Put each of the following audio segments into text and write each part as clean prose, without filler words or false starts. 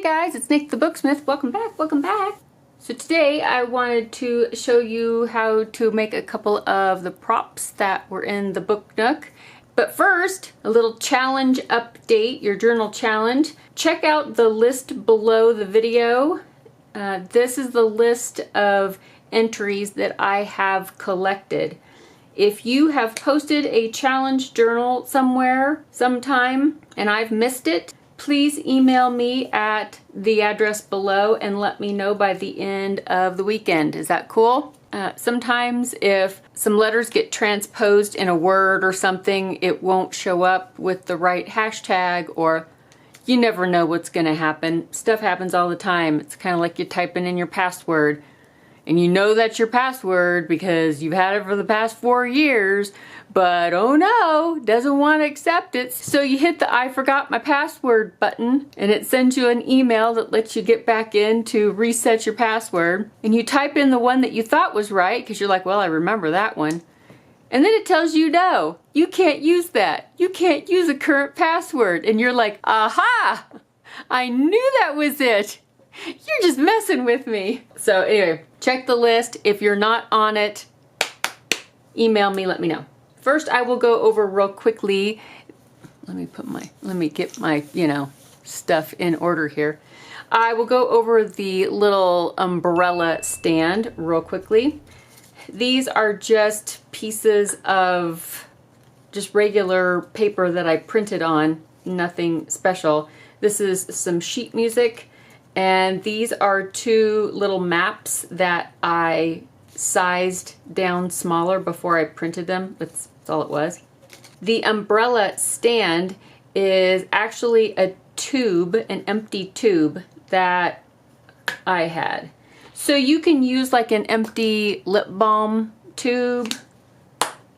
guys, it's Nik the Booksmith. Welcome back, welcome back. So today I wanted to show you how to make a couple of the props that were in the Book Nook. But first, a little challenge update, your journal challenge. Check out the list below the video. This is the list of entries that I have collected. If you have posted a challenge journal somewhere, sometime, and I've missed it, please email me at the address below and let me know by the end of the weekend. Is that cool? Sometimes if some letters get transposed in a word or something, it won't show up with the right hashtag, or you never know what's gonna happen. Stuff happens all the time. It's kind of like you're typing in your password. And you know that's your password because you've had it for the past 4 years, but oh no, doesn't want to accept it. So you hit the I forgot my password button and it sends you an email that lets you get back in to reset your password. And you type in the one that you thought was right because you're like, well, I remember that one. And then it tells you no, you can't use that. You can't use a current password. And you're like, aha, I knew that was it. You're just messing with me. So anyway, check the list. If you're not on it, email me, let me know. First, I will go over real quickly. Let me get my, stuff in order here. I will go over the little umbrella stand real quickly. These are just pieces of just regular paper that I printed on, nothing special. This is some sheet music. And these are 2 little maps that I sized down smaller before I printed them. That's all it was. The umbrella stand is actually a tube, an empty tube that I had. So you can use like an empty lip balm tube,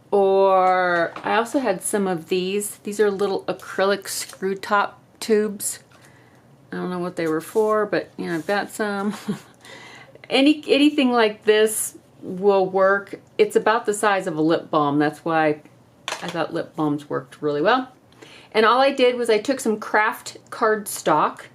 or I also had some of these. These are little acrylic screw top tubes. I don't know what they were for, but I've got some. Anything like this will work. It's about the size of a lip balm. That's why I thought lip balms worked really well. And all I did was I took some craft cardstock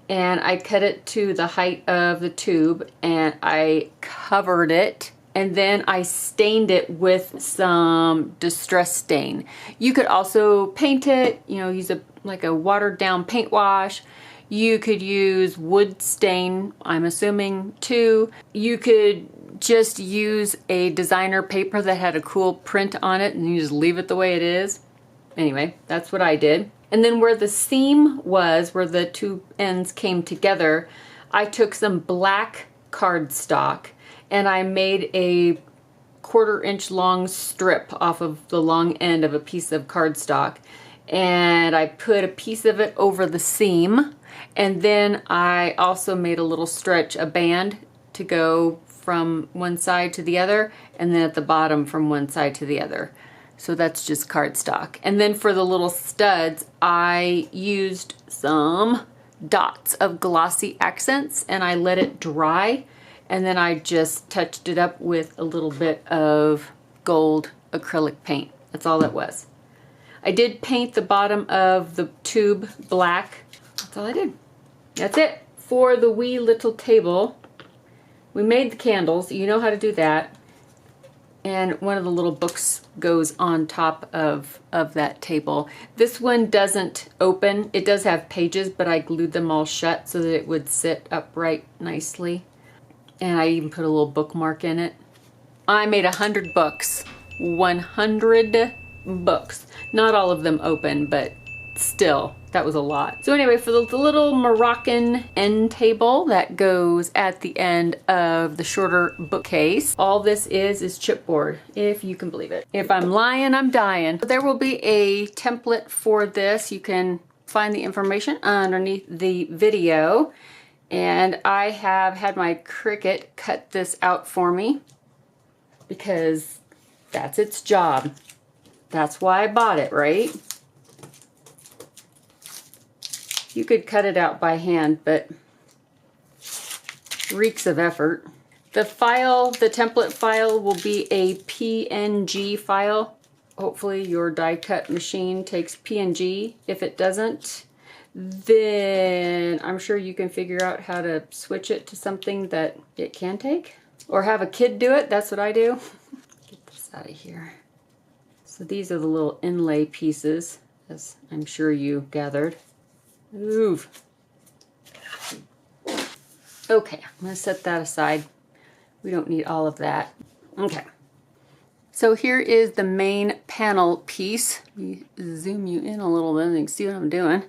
and I cut it to the height of the tube and I covered it, and then I stained it with some distress stain. You could also paint it, use like a watered down paint wash. You could use wood stain, I'm assuming, too. You could just use a designer paper that had a cool print on it and you just leave it the way it is. Anyway, that's what I did. And then where the seam was, where the 2 ends came together, I took some black cardstock and I made a 1/4 inch long strip off of the long end of a piece of cardstock. And I put a piece of it over the seam. And then I also made a little stretch, a band to go from one side to the other, and then at the bottom from one side to the other. So that's just cardstock. And then for the little studs, I used some dots of glossy accents and I let it dry. And then I just touched it up with a little bit of gold acrylic paint. That's all it was. I did paint the bottom of the tube black. That's all I did. That's it. For the wee little table, we made the candles. You know how to do that. And one of the little books goes on top of that table. This one doesn't open. It does have pages, but I glued them all shut so that it would sit upright nicely. And I even put a little bookmark in it. I made 100 books. 100 books. Not all of them open, but still, that was a lot. So anyway, for the little Moroccan end table that goes at the end of the shorter bookcase, all this is chipboard, if you can believe it. If I'm lying, I'm dying. There will be a template for this. You can find the information underneath the video. And I have had my Cricut cut this out for me because that's its job. That's why I bought it, right? You could cut it out by hand, but reeks of effort. The file, the template file, will be a PNG file. Hopefully your die cut machine takes PNG. If it doesn't, then I'm sure you can figure out how to switch it to something that it can take. Or have a kid do it. That's what I do. Get this out of here. So these are the little inlay pieces, as I'm sure you gathered. Ooh. Okay, I'm going to set that aside. We don't need all of that. Okay. So here is the main panel piece. Let me zoom you in a little bit and you can see what I'm doing.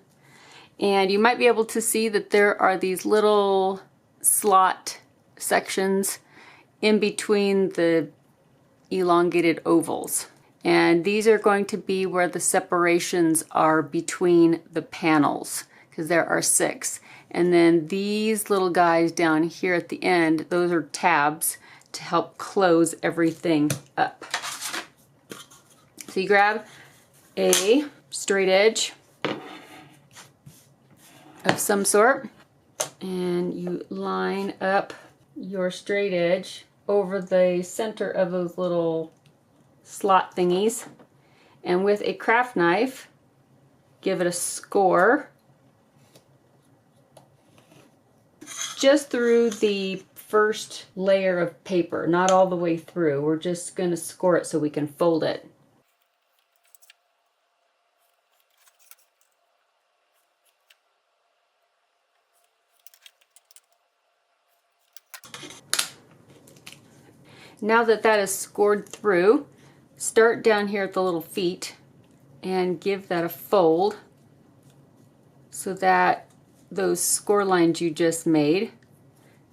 And you might be able to see that there are these little slot sections in between the elongated ovals. And these are going to be where the separations are between the panels, because there are 6. And then these little guys down here at the end, those are tabs to help close everything up. So you grab a straight edge of some sort and you line up your straight edge over the center of those little slot thingies, and with a craft knife give it a score just through the first layer of paper, not all the way through. We're just going to score it so we can fold it. Now that that is scored through, start down here at the little feet and give that a fold so that those score lines you just made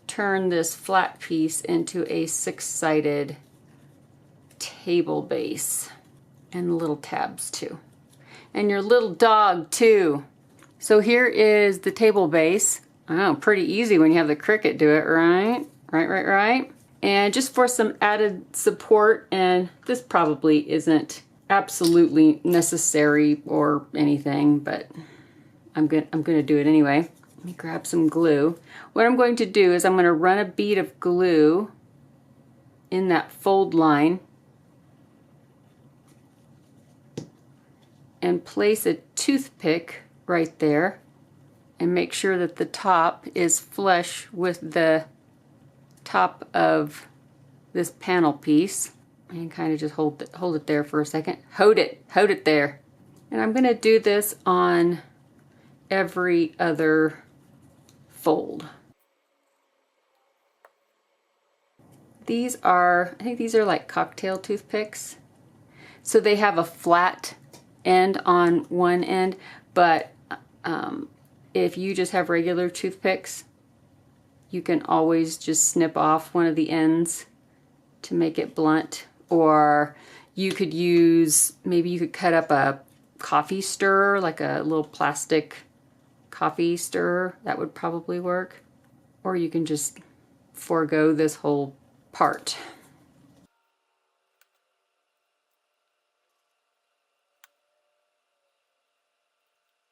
turn this flat piece into a 6-sided table base, and the little tabs too. And your little dog too. So here is the table base. Oh, pretty easy when you have the Cricut do it, right? Right. And just for some added support, and this probably isn't absolutely necessary or anything, but I'm gonna do it anyway. Let me grab some glue. What I'm going to do is I'm going to run a bead of glue in that fold line and place a toothpick right there and make sure that the top is flush with the top of this panel piece, and kind of just hold it there for a second. Hold it there. And I'm going to do this on every other fold. These are, I think these are like cocktail toothpicks. So they have a flat end on one end, but if you just have regular toothpicks, you can always just snip off one of the ends to make it blunt. Or you could use, maybe you could cut up a coffee stirrer, like a little plastic coffee stirrer. That would probably work. Or you can just forego this whole part.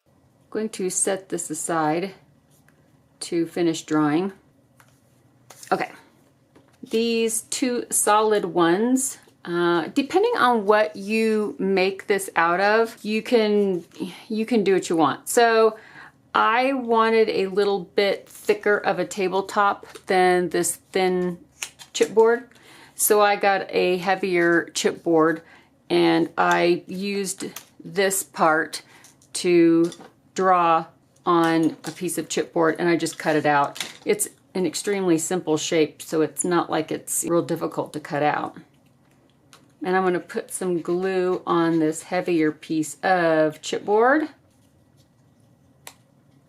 I'm going to set this aside to finish drawing. Okay, these 2 solid ones, depending on what you make this out of, you can do what you want. So I wanted a little bit thicker of a tabletop than this thin chipboard. So I got a heavier chipboard and I used this part to draw on a piece of chipboard, and I just cut it out. It's an extremely simple shape, so it's not like it's real difficult to cut out. And I'm going to put some glue on this heavier piece of chipboard,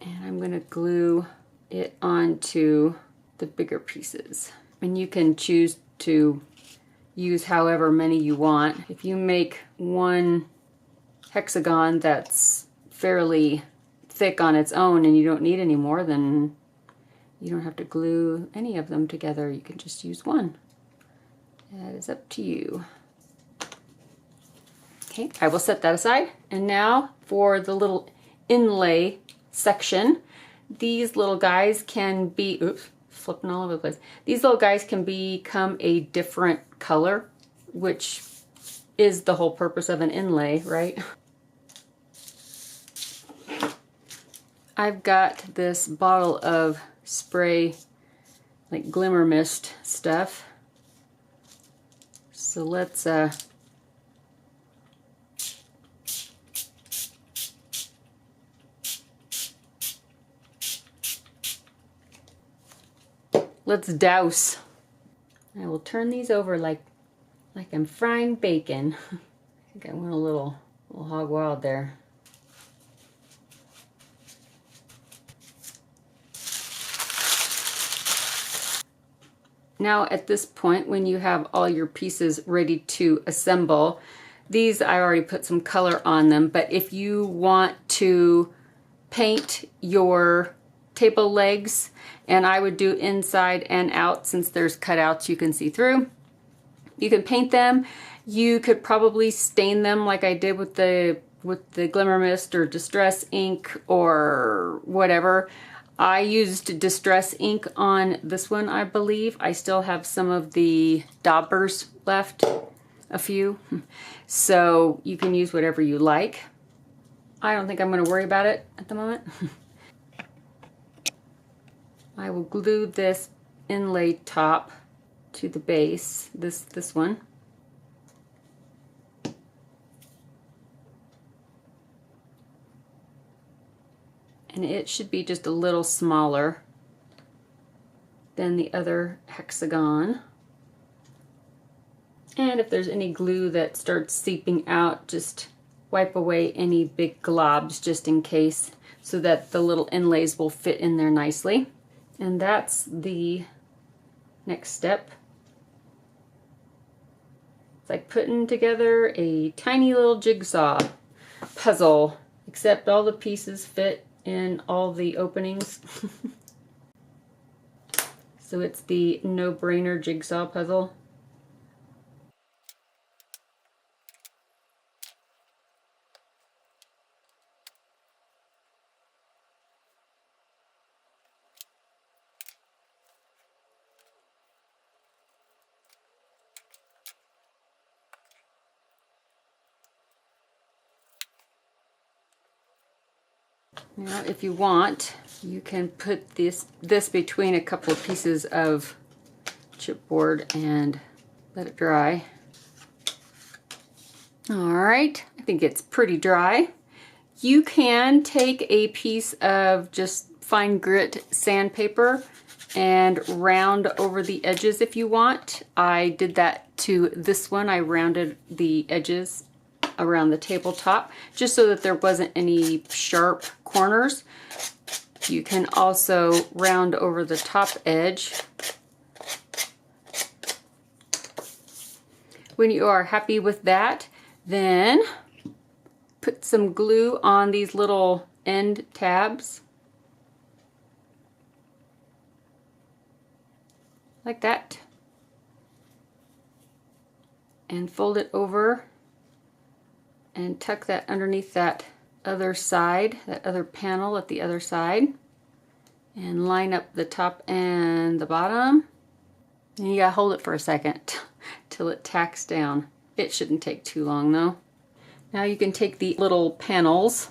and I'm going to glue it onto the bigger pieces. And you can choose to use however many you want. If you make one hexagon that's fairly thick on its own and you don't need any more, then you don't have to glue any of them together. You can just use one. That is up to you. Okay, I will set that aside. And now for the little inlay section. These little guys can be, oops, flipping all over the place. These little guys can become a different color, which is the whole purpose of an inlay, right? I've got this bottle of spray, like glimmer mist stuff. So let's douse. I will turn these over like I'm frying bacon. I think I went a little hog wild there. Now at this point, when you have all your pieces ready to assemble, these I already put some color on them, but if you want to paint your table legs, and I would do inside and out since there's cutouts you can see through, you can paint them. You could probably stain them like I did with the Glimmer Mist or Distress ink or whatever. I used Distress ink on this one, I believe. I still have some of the daubers left, a few. So you can use whatever you like. I don't think I'm going to worry about it at the moment. I will glue this inlay top to the base, this one. And it should be just a little smaller than the other hexagon. And if there's any glue that starts seeping out, just wipe away any big globs just in case, so that the little inlays will fit in there nicely. And that's the next step. It's like putting together a tiny little jigsaw puzzle, except all the pieces fit in all the openings. So it's the no-brainer jigsaw puzzle. Now, if you want, you can put this between a couple of pieces of chipboard and let it dry. All right, I think it's pretty dry. You can take a piece of just fine grit sandpaper and round over the edges if you want. I did that to this one. I rounded the edges around the tabletop just so that there wasn't any sharp corners. You can also round over the top edge. When you are happy with that, then put some glue on these little end tabs like that, and fold it over and tuck that underneath that other side, that other panel at the other side, and line up the top and the bottom. And you gotta hold it for a second till it tacks down. It shouldn't take too long though. Now you can take the little panels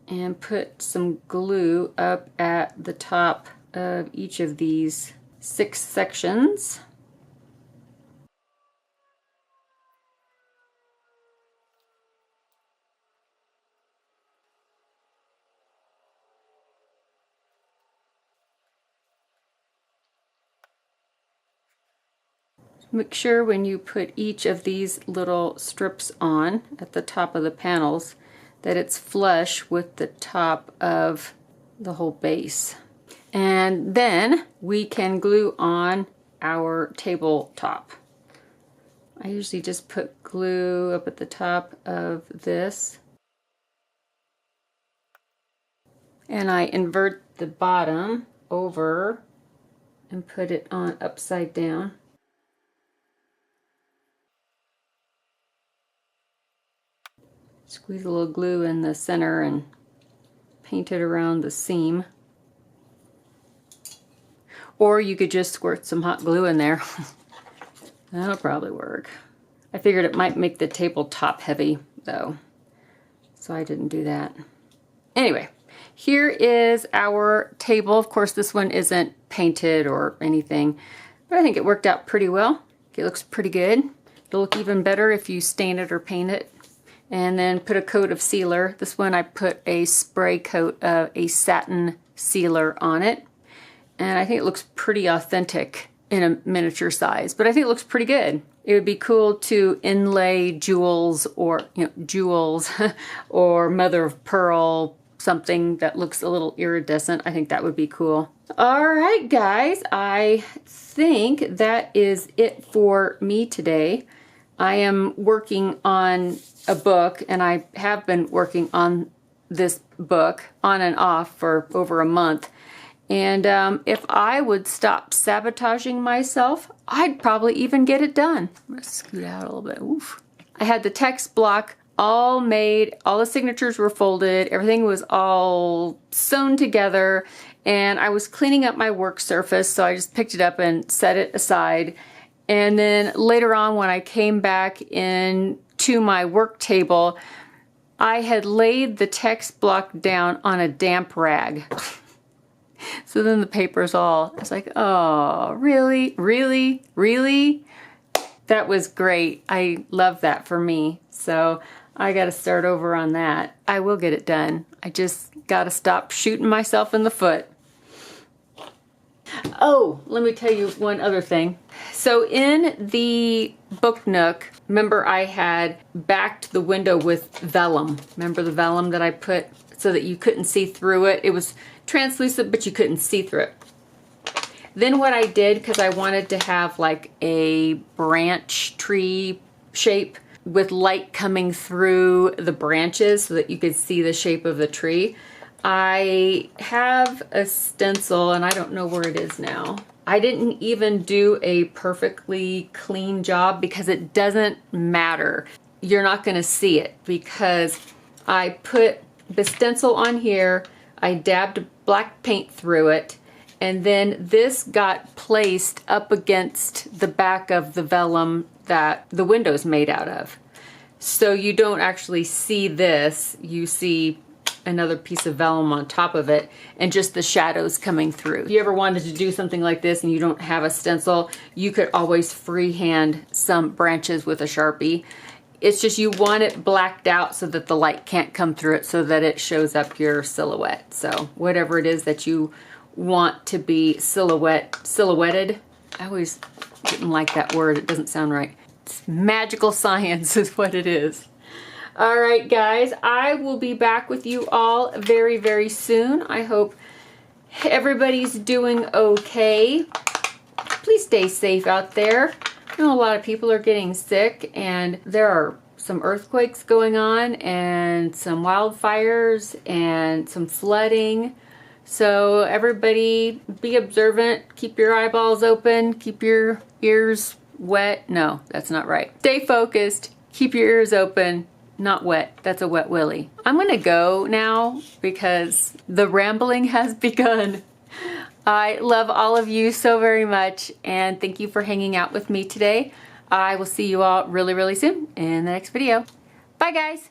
and put some glue up at the top of each of these 6 sections. Make sure when you put each of these little strips on at the top of the panels that it's flush with the top of the whole base. And then we can glue on our tabletop. I usually just put glue up at the top of this, and I invert the bottom over and put it on upside down. Squeeze a little glue in the center and paint it around the seam. Or you could just squirt some hot glue in there. That'll probably work. I figured it might make the tabletop heavy though, so I didn't do that. Anyway, here is our table. Of course, this one isn't painted or anything, but I think it worked out pretty well. It looks pretty good. It'll look even better if you stain it or paint it. And then put a coat of sealer. This one I put a spray coat of a satin sealer on it. And I think it looks pretty authentic in a miniature size, but I think it looks pretty good. It would be cool to inlay jewels or, jewels or mother of pearl, something that looks a little iridescent. I think that would be cool. All right, guys, I think that is it for me today. I am working on a book, and I have been working on this book on and off for over a month. And if I would stop sabotaging myself, I'd probably even get it done. I'm gonna scoot out a little bit. Oof. I had the text block all made, all the signatures were folded, everything was all sewn together, and I was cleaning up my work surface, so I just picked it up and set it aside. And then later on, when I came back in to my work table, I had laid the text block down on a damp rag. So then the paper's all, I was like, oh, really? Really? Really? That was great. I love that for me. So I got to start over on that. I will get it done. I just got to stop shooting myself in the foot. Oh, let me tell you one other thing. So in the book nook, remember I had backed the window with vellum. Remember the vellum that I put so that you couldn't see through it? It was translucent, but you couldn't see through it. Then what I did, because I wanted to have like a branch tree shape with light coming through the branches so that you could see the shape of the tree, I have a stencil, and I don't know where it is now. I didn't even do a perfectly clean job because it doesn't matter. You're not going to see it because I put the stencil on here, I dabbed black paint through it, and then this got placed up against the back of the vellum that the window's made out of. So you don't actually see this, you see another piece of vellum on top of it and just the shadows coming through. If you ever wanted to do something like this and you don't have a stencil, you could always freehand some branches with a Sharpie. It's just you want it blacked out so that the light can't come through it, so that it shows up your silhouette. So whatever it is that you want to be silhouetted. I always didn't like that word, it doesn't sound right. It's magical science is what it is. All right, guys, I will be back with you all very, very soon. I hope everybody's doing okay. Please stay safe out there. I know a lot of people are getting sick, and there are some earthquakes going on and some wildfires and some flooding. So everybody be observant, keep your eyeballs open, keep your ears wet. No, that's not right. Stay focused, keep your ears open. Not wet. That's a wet willy. I'm gonna go now because the rambling has begun. I love all of you so very much, and thank you for hanging out with me today. I will see you all really, really soon in the next video. Bye, guys.